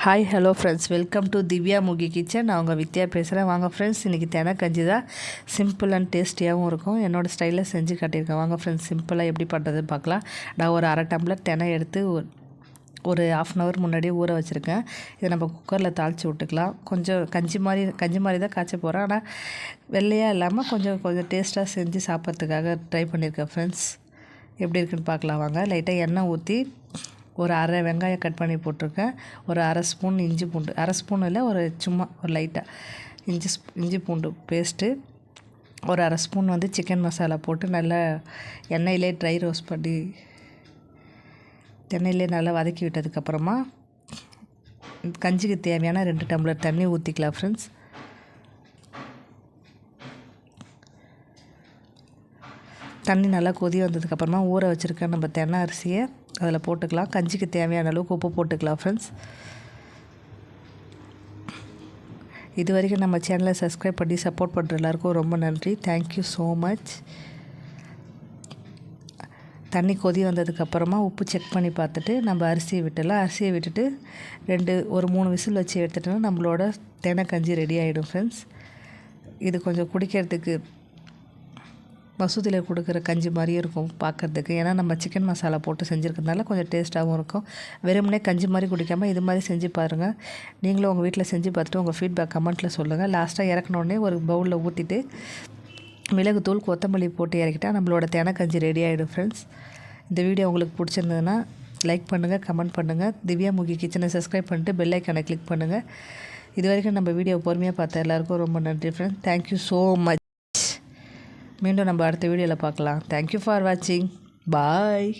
Hi hello friends, welcome to Divya Mukhi kitchen. நான் உங்கள் வித்யா பேசுகிறேன். வாங்க ஃப்ரெண்ட்ஸ், இன்றைக்கி தெனை கஞ்சி தான். சிம்பிள் அண்ட் டேஸ்டியாகவும் இருக்கும். என்னோடய ஸ்டைலில் செஞ்சு காட்டியிருக்கேன். வாங்க ஃப்ரெண்ட்ஸ், சிம்பிளாக எப்படி பண்ணுறதுன்னு பார்க்கலாம். நான் ஒரு அரை டம்ளர் தெனை எடுத்து ஒரு ½ அன் ஹவர் முன்னாடியே ஊற வச்சுருக்கேன். இதை நம்ம குக்கரில் தாளித்து விட்டுக்கலாம். கொஞ்சம் கஞ்சி மாதிரி தான் காய்ச்ச போகிறேன். ஆனால் வெள்ளையாக இல்லாமல் கொஞ்சம் டேஸ்ட்டாக செஞ்சு சாப்பிட்றதுக்காக ட்ரை பண்ணியிருக்கேன் ஃப்ரெண்ட்ஸ். எப்படி இருக்குன்னு பார்க்கலாம் வாங்க. லைட்டாக எண்ணெய் ஊற்றி ஒரு அரை வெங்காயம் கட் பண்ணி போட்டிருக்கேன். ஒரு அரை ஸ்பூன் இஞ்சி பூண்டு, அரை ஸ்பூன் இல்லை, சும்மா ஒரு லைட்டாக இஞ்சி பூண்டு பேஸ்ட்டு, ஒரு அரை ஸ்பூன் சிக்கன் மசாலா போட்டு நல்லா எண்ணெயிலே ட்ரை ரோஸ்ட் பண்ணி எண்ணெயிலே நல்லா வதக்கி விட்டதுக்கப்புறமா கஞ்சிக்கு தேவையான 2 டம்ளர் தண்ணி ஊற்றிக்கலாம் ஃப்ரெண்ட்ஸ். தண்ணி நல்லா கொதி வந்ததுக்கப்புறமா ஊற வச்சுருக்க நம்ம தென்னை அரிசியை அதில் போட்டுக்கலாம். கஞ்சிக்கு தேவையான அளவுக்கு உப்பு போட்டுக்கலாம் ஃப்ரெண்ட்ஸ். இது வரைக்கும் நம்ம சேனலை சப்ஸ்கிரைப் பண்ணி சப்போர்ட் பண்ணுற எல்லாருக்கும் ரொம்ப நன்றி. Thank you so much. தண்ணி கொதி வந்ததுக்கப்புறமா உப்பு செக் பண்ணி பார்த்துட்டு நம்ம அரிசியை விட்டுடலாம். அரிசியை விட்டுட்டு ஒரு 3 விசில் வச்சு எடுத்துட்டோன்னா நம்மளோட தெனை கஞ்சி ரெடி ஆகிடும் ஃப்ரெண்ட்ஸ். இது கொஞ்சம் குடிக்கிறதுக்கு மசூதியில் கொடுக்குற கஞ்சி மாதிரியும் இருக்கும் பார்க்குறதுக்கு. ஏன்னா நம்ம சிக்கன் மசாலா போட்டு செஞ்சுருக்கிறதுனால கொஞ்சம் டேஸ்ட்டாகவும் இருக்கும். வெறுமனே கஞ்சி மாதிரி குடிக்காமல் இது மாதிரி செஞ்சு பாருங்கள். நீங்களும் உங்கள் வீட்டில் செஞ்சு பார்த்துட்டு உங்கள் ஃபீட்பேக் கமெண்ட்டில் சொல்லுங்கள். லாஸ்ட்டாக இறக்குனோடனே ஒரு பவுலில் ஊற்றிட்டு மிளகுத்தூள், கொத்தமல்லி போட்டு இறக்கிட்டால் நம்மளோட தெனை கஞ்சி ரெடி ஆகிடும் ஃப்ரெண்ட்ஸ். இந்த வீடியோ உங்களுக்கு பிடிச்சிருந்ததுன்னா லைக் பண்ணுங்கள், கமெண்ட் பண்ணுங்கள். திவ்யா முகி கிச்சனை சப்ஸ்கிரைப் பண்ணிட்டு பெல் ஐக்கானை கிளிக் பண்ணுங்கள். இது வரைக்கும் நம்ம வீடியோ பொறுமையாக பார்த்த எல்லாருக்கும் ரொம்ப நன்றி ஃப்ரெண்ட்ஸ். Thank you so much. மீண்டும் நம்ம அடுத்த வீடியோவில் பார்க்கலாம். தேங்க்யூ ஃபார் வாட்சிங். பாய்.